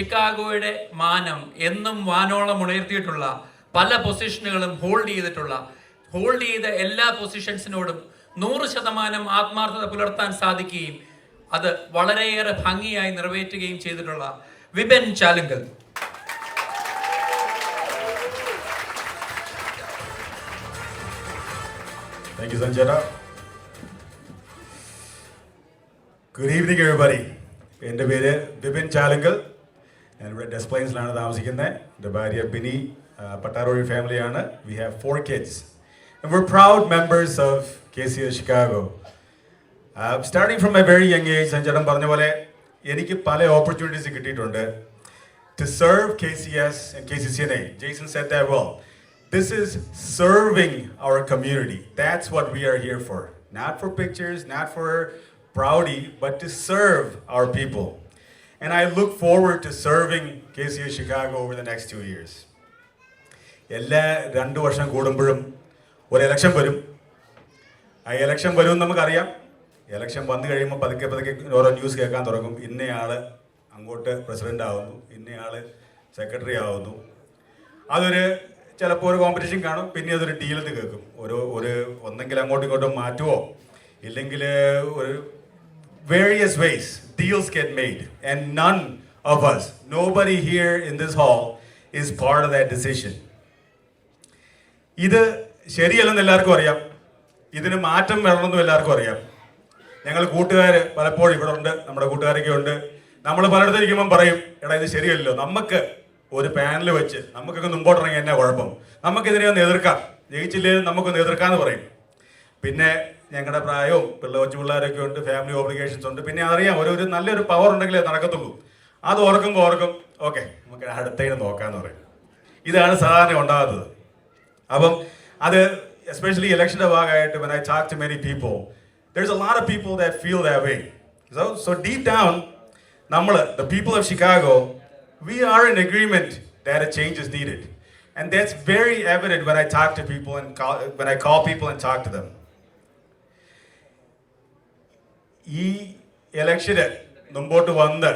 ഷിക്കാഗോയുടെ മാനം എന്നും വാനോളം ഉയർത്തിയിട്ടുള്ള പല പൊസിഷനുകളും ഹോൾഡ് ചെയ്ത എല്ലാ പൊസിഷൻസിനോടും 100% ആത്മാർത്ഥത പുലർത്താൻ സാധിക്കുകയും അത് വളരെയേറെ ഭംഗിയായി നിറവേറ്റുകയും ചെയ്തിട്ടുള്ള Vipin Chalunkal. Thank you, Sanjana. Good evening, everybody. എൻ്റെ പേര് വിപിൻ ചാലുങ്കൽ. ഞാൻ ഇവിടെ ഡെസ് പ്ലെയിൻസിലാണ് താമസിക്കുന്നത്. എൻ്റെ ഭാര്യ ബിനി പട്ടാരോഴി ഫാമിലിയാണ്. We have 4 kids. And we're proud members of KCS Chicago. Starting from a very young age, Sanjana പറഞ്ഞ പോലെ എനിക്ക് പല ഓപ്പർച്യൂണിറ്റീസ് കിട്ടിയിട്ടുണ്ട് to serve KCS and KCCNA. Jason said that well. This is serving our community. That's what we are here for. Not for pictures, not for proudy, but to serve our people. And I look forward to serving KCS Chicago over the next 2 years. എല്ലാ 2 വർഷം കൂടുമ്പോഴും ഒരു election വരും. ആ election വരുമെന്ന് നമുക്കറിയാം. Election വന്നു കഴിയുമ്പോൾ പതുക്കെ ഓരോ ന്യൂസ് കേൾക്കാൻ തുടങ്ങും. ഇന്നയാൾ അങ്ങോട്ട് പ്രസിഡന്റ് ആവുന്നു, ഇന്നയാൾ സെക്രട്ടറി ആവുന്നു. അതൊരു ചിലപ്പോൾ ഒരു കോമ്പറ്റീഷൻ കാണും, പിന്നെ അതൊരു ഡീലെന്ന് കേൾക്കും. ഒന്നെങ്കിൽ അങ്ങോട്ടും ഇങ്ങോട്ടും മാറ്റുമോ, ഇല്ലെങ്കിൽ ഒരു various ways deals get made, and none of us, nobody here in this hall is part of that decision. ഇത് ശരിയല്ലെന്ന് എല്ലാവർക്കും അറിയാം. ഇതിന് മാറ്റം വരണമെന്നും എല്ലാവർക്കും അറിയാം. ഞങ്ങൾ കൂട്ടുകാർ പലപ്പോഴും ഇവിടെ ഉണ്ട്, നമ്മുടെ കൂട്ടുകാരൊക്കെ ഉണ്ട്. നമ്മൾ പലയിടത്തിരിക്കുമ്പം പറയും, എടാ ഇത് ശരിയല്ലോ, നമുക്ക് ഒരു പാനൽ വെച്ച് നമുക്കൊക്കെ മുമ്പോട്ടിറങ്ങി എന്നാ കുഴപ്പം, നമുക്കിതിനെ ഒന്ന് എതിർക്കാം, ജയിച്ചില്ലെങ്കിലും നമുക്കൊന്ന് എതിർക്കാമെന്ന് പറയും. പിന്നെ ഞങ്ങളുടെ പ്രായവും കൊച്ചു പിള്ളേരൊക്കെ ഉണ്ട്, ഫാമിലി ഓബ്ലിഗേഷൻസ് ഉണ്ട്. പിന്നെ അറിയാം ഒരു നല്ലൊരു പവർ ഉണ്ടെങ്കിലേ നടക്കത്തുള്ളൂ. അത് ഓർക്കും ഓക്കെ നമുക്ക് അടുത്തതിന് നോക്കാമെന്ന് പറയും. ഇതാണ് സാധാരണ ഉണ്ടാകുന്നത്. അപ്പം അത് എസ്പെഷ്യലി ഇലക്ഷൻ്റെ ഭാഗമായിട്ട് when I talk to many people, there's a lot of people that feel that way. So deep down, the people of Chicago, we are in agreement that a change is needed. And that's very evident when I talk to people and when I call people and talk to them. ഈ ഇലക്ഷന് മുമ്പോട്ട് വന്ന്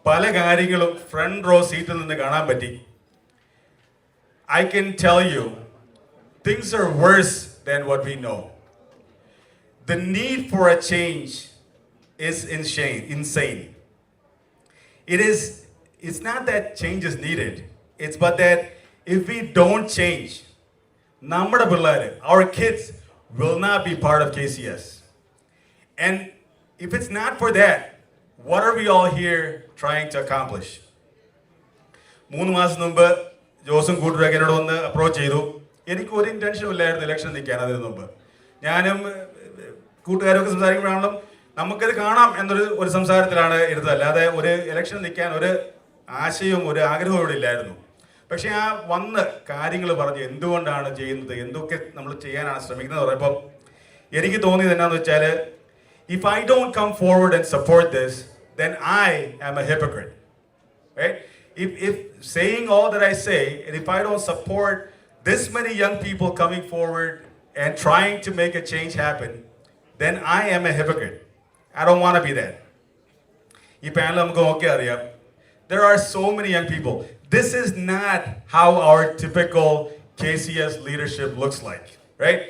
പല കാര്യങ്ങളും front raw സീറ്റിൽ നിന്ന് കാണാൻ പറ്റി. I can tell you, things are worse than what we know. The need for a change is insane. It's not that change is needed. It's but that if we don't change, നമ്മുടെ പിള്ളേർ, our kids will not be part of KCS. And if it's not for that, what are we all here trying to accomplish? 3 മാസം മുമ്പ് ജോസും കൂട്ടുകാരൊക്കെ എന്നോട് വന്ന് approach ചെയ്തു. എനിക്ക് ഒരു ഇൻറ്റൻഷനും ഇല്ലായിരുന്നു ഇലക്ഷൻ നിൽക്കാൻ. അതിന് മുമ്പ് ഞാനും കൂട്ടുകാരൊക്കെ സംസാരിക്കുമ്പോഴാണെങ്കിലും നമുക്കത് കാണാം എന്നൊരു സംസാരത്തിലാണ് എടുത്തത്. അല്ലാതെ ഒരു ഇലക്ഷൻ നിൽക്കാൻ ഒരു ആശയവും ഒരു ആഗ്രഹവും ഇവിടെ ഇല്ലായിരുന്നു. പക്ഷെ ആ വന്ന് കാര്യങ്ങൾ പറഞ്ഞ് എന്തുകൊണ്ടാണ് ചെയ്യുന്നത്, എന്തൊക്കെ നമ്മൾ ചെയ്യാനാണ് ശ്രമിക്കുന്നത് പറയുമ്പം എനിക്ക് തോന്നിയത് എന്നാന്ന് വെച്ചാൽ, if I don't come forward and support this, then I am a hypocrite, right? If saying all that I say, and if I don't support this many young people coming forward and trying to make a change happen, then I am a hypocrite. I don't want to be that. Ee panel namukku okay ariyam. There are so many young people. This is not how our typical KCS leadership looks like, right?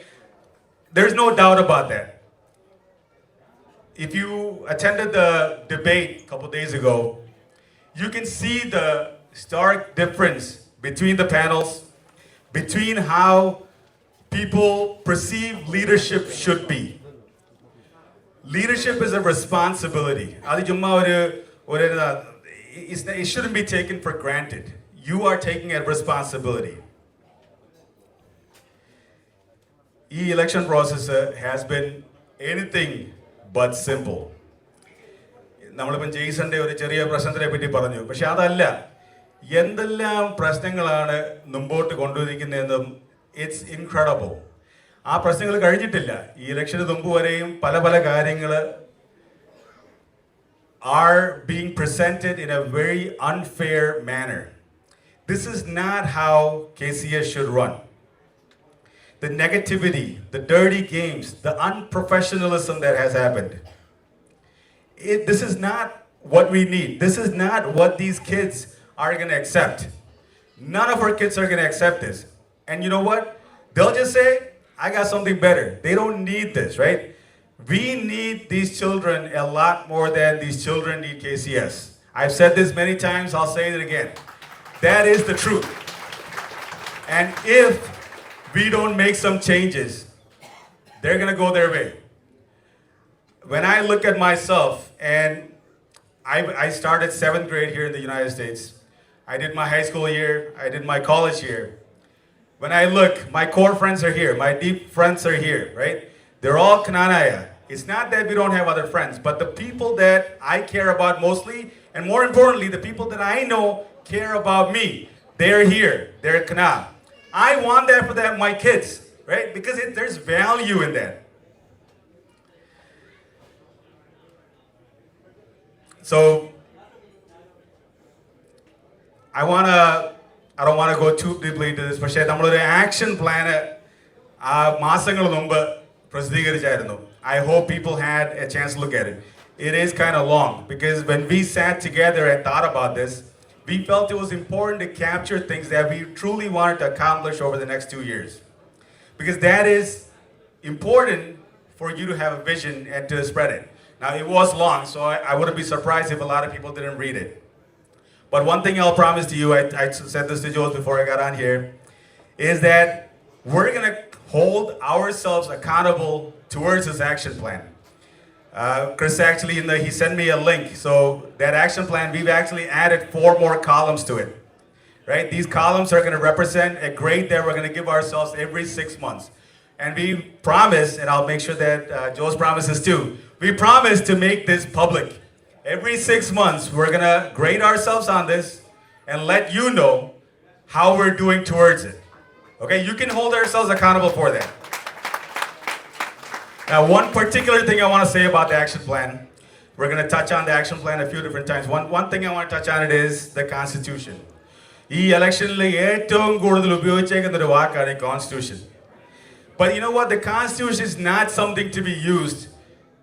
There's no doubt about that. If you attended the debate a couple days ago, you can see the stark difference between the panels, between how people perceive leadership should be. Leadership is a responsibility. It shouldn't be taken for granted. You are taking a responsibility. The election process has been anything but simple. നമ്മളിപ്പം ജെയ്സന്റെ ഒരു ചെറിയ പ്രശ്നത്തിനെ പറ്റി പറഞ്ഞു. പക്ഷെ അതല്ല, എന്തെല്ലാം പ്രശ്നങ്ങളാണ് മുമ്പോട്ട് കൊണ്ടുവരിക്കുന്നതെന്നും ഇറ്റ്സ് ഇൻക്രെഡിബിൾ. ആ പ്രശ്നങ്ങൾ കഴിഞ്ഞിട്ടില്ല. ഈ ഇലക്ഷന് മുമ്പ് വരെയും പല കാര്യങ്ങൾ are being presented in a very unfair manner. This is not how KCS should run. The negativity, the dirty games, the unprofessionalism that has happened. This is not what we need. This is not what these kids are going to accept. None of our kids are going to accept this. And you know what? They'll just say, I got something better. They don't need this, right? We need these children a lot more than these children need KCS. I've said this many times, I'll say it again. That is the truth. And if we don't make some changes, they're going to go their way. When I look at myself, and I started 7th grade here in the United States. I did my high school year, I did my college year. When I look, my core friends are here, my deep friends are here, right? They're all Kananaya. It's not that we don't have other friends, but the people that I care about mostly, and more importantly, the people that I know care about me, they're here, they're Kana. I want that for them, my kids, right? Because there's value in that. So, I don't want to go too deeply into this, but our action plan I hope people had a chance to look at it. It is kind of long, because when we sat together and thought about this, we felt it was important to capture things that we truly wanted to accomplish over the next 2 years. Because that is important for you to have a vision and to spread it. Now, it was long, so I wouldn't be surprised if a lot of people didn't read it. But one thing I'll promise to you, I said this to Joe before I got on here, is that we're going to hold ourselves accountable towards this action plan. Chris actually, he sent me a link. So that action plan, we've actually added 4 more columns to it. Right? These columns are going to represent a grade that we're going to give ourselves every 6 months. And we promise, and I'll make sure that Joe's promises too, we promise to make this public. Every 6 months, we're going to grade ourselves on this and let you know how we're doing towards it. Okay, you can hold ourselves accountable for that. Now, one particular thing I want to say about the action plan, we're going to touch on the action plan a few different times. One thing I want to touch on it is the Constitution. This election, the Constitution. But you know what? The Constitution is not something to be used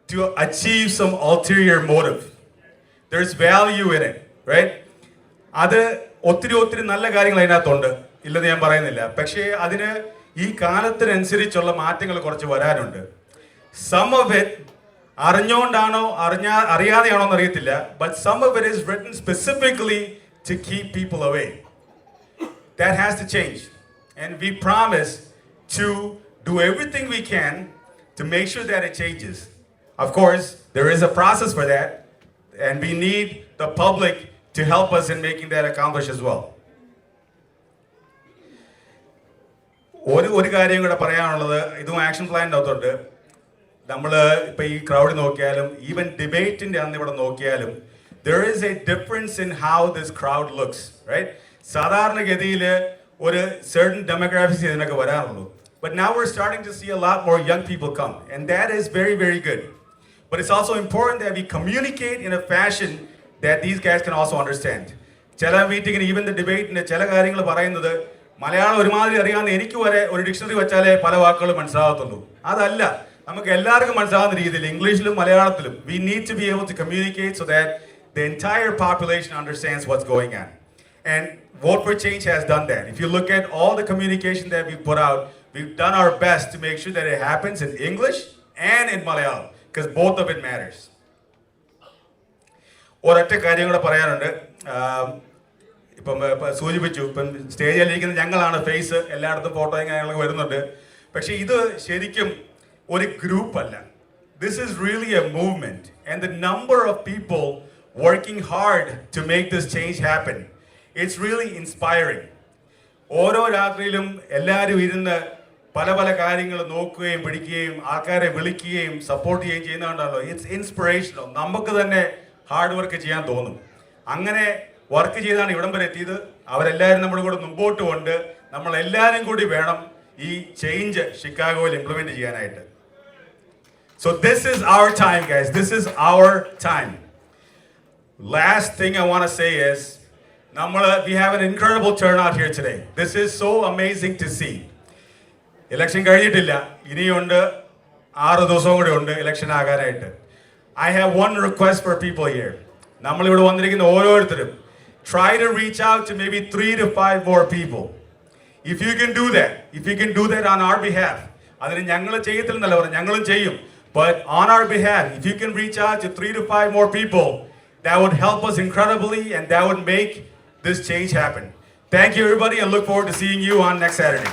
to achieve some ulterior motive. There's value in it, right? അത് ഒത്തിരി നല്ല കാര്യങ്ങൾ അതിനകത്തുണ്ട് ഇല്ലെന്ന് ഞാൻ പറയുന്നില്ല. പക്ഷേ അതിന് ഈ കാലത്തിനനുസരിച്ചുള്ള മാറ്റങ്ങൾ കുറച്ച് വരാനുണ്ട്. Some of it അറിഞ്ഞുകൊണ്ടാണോ അറിയാതെയാണോ എന്ന് അറിയത്തില്ല, but some of it is written specifically to keep people away. That has to change. And we promise to do everything we can to make sure that it changes. Of course, there is a process for that. And we need the public to help us in making that accomplished as well. ഒരു കാര്യം കൂടെ പറയാനുള്ളത്, ഇതും action പ്ലാനിൻ്റെ അകത്തുണ്ട്. നമ്മൾ ഇപ്പോൾ ഈ crowd നോക്കിയാലും ഈവൻ ഡിബേറ്റിൻ്റെ അന്ന് ഇവിടെ നോക്കിയാലും there is a difference in how this crowd looks, right? സാധാരണഗതിയിൽ ഒരു certain demographics ഇതിനൊക്കെ വരാറുള്ളൂ. But now we're starting to see a lot more young people come. And that is very, very good. But it's also important that we communicate in a fashion that these guys can also understand. ചില മീറ്റിങ്ങിന് even the ഡിബേറ്റിന് ചില കാര്യങ്ങൾ പറയുന്നത് മലയാളം ഒരുമാതിരി അറിയാവുന്ന എനിക്ക് വരെ ഒരു ഡിക്ഷണറി വെച്ചാലേ പല വാക്കുകളും മനസ്സിലാകത്തുള്ളൂ. അതല്ല, നമുക്ക് എല്ലാവർക്കും മനസ്സിലാവുന്ന രീതിയിൽ ഇംഗ്ലീഷിലും മലയാളത്തിലും we need to be able to communicate so that the entire population understands what's going on. And Vote for Change has done that. If you look at all the communication that we put out, we've done our best to make sure that it happens in English and in Malayalam. Because both of it matters. ഒരൊറ്റ കാര്യം കൂടെ പറയാനുണ്ട്. ഇപ്പം സൂചിപ്പിച്ചു, ഇപ്പം സ്റ്റേജിലിരിക്കുന്ന ഞങ്ങളാണ് face, എല്ലായിടത്തും photo ഞങ്ങൾ വരുന്നുണ്ട്. പക്ഷേ ഇത് ശരിക്കും ഒരു ഗ്രൂപ്പ് അല്ല. This is really a movement. And the number of people working hard to make this change happen, it's really inspiring. ഓരോ രാത്രിയിലും എല്ലാവരും ഇരുന്ന് പല പല കാര്യങ്ങൾ നോക്കുകയും പിടിക്കുകയും ആൾക്കാരെ വിളിക്കുകയും സപ്പോർട്ട് ചെയ്യുകയും ചെയ്യുന്നതുകൊണ്ടല്ലോ ഇറ്റ്സ് ഇൻസ്പിറേഷണൽ. നമുക്ക് തന്നെ ഹാർഡ് വർക്ക് ചെയ്യാൻ തോന്നും. അങ്ങനെ വർക്ക് ചെയ്താണ് ഇവിടം വരെ എത്തിയത്. അവരെല്ലാവരും നമ്മുടെ കൂടെ മുമ്പോട്ട് കൊണ്ട് നമ്മളെല്ലാവരും കൂടി വേണം ഈ ചേഞ്ച് ഷിക്കാഗോയിൽ ഇംപ്ലിമെന്റ് ചെയ്യാനായിട്ട്. So this is our time, guys. This is our time. Last thing I want to say is, we have an incredible turnout here today. This is so amazing to see. Election കഴിഞ്ഞിട്ടില്ല, ഇനിയുണ്ട് 6 ദിവസവും കൂടെ ഉണ്ട് election ആകാനായിട്ട്. I have one request for people here. നമ്മളിവിടെ വന്നിരിക്കുന്ന ഓരോരുത്തരും try to reach out to maybe 3 to 5 more people. If you can do that on our behalf, അതിന് ഞങ്ങൾ ചെയ്യത്തില്ലെന്നല്ല പറഞ്ഞു, ഞങ്ങളും ചെയ്യും. But on our behalf, if you can reach out to 3 to 5 more people, that would help us incredibly and that would make this change happen. Thank you everybody and look forward to seeing you on next Saturday.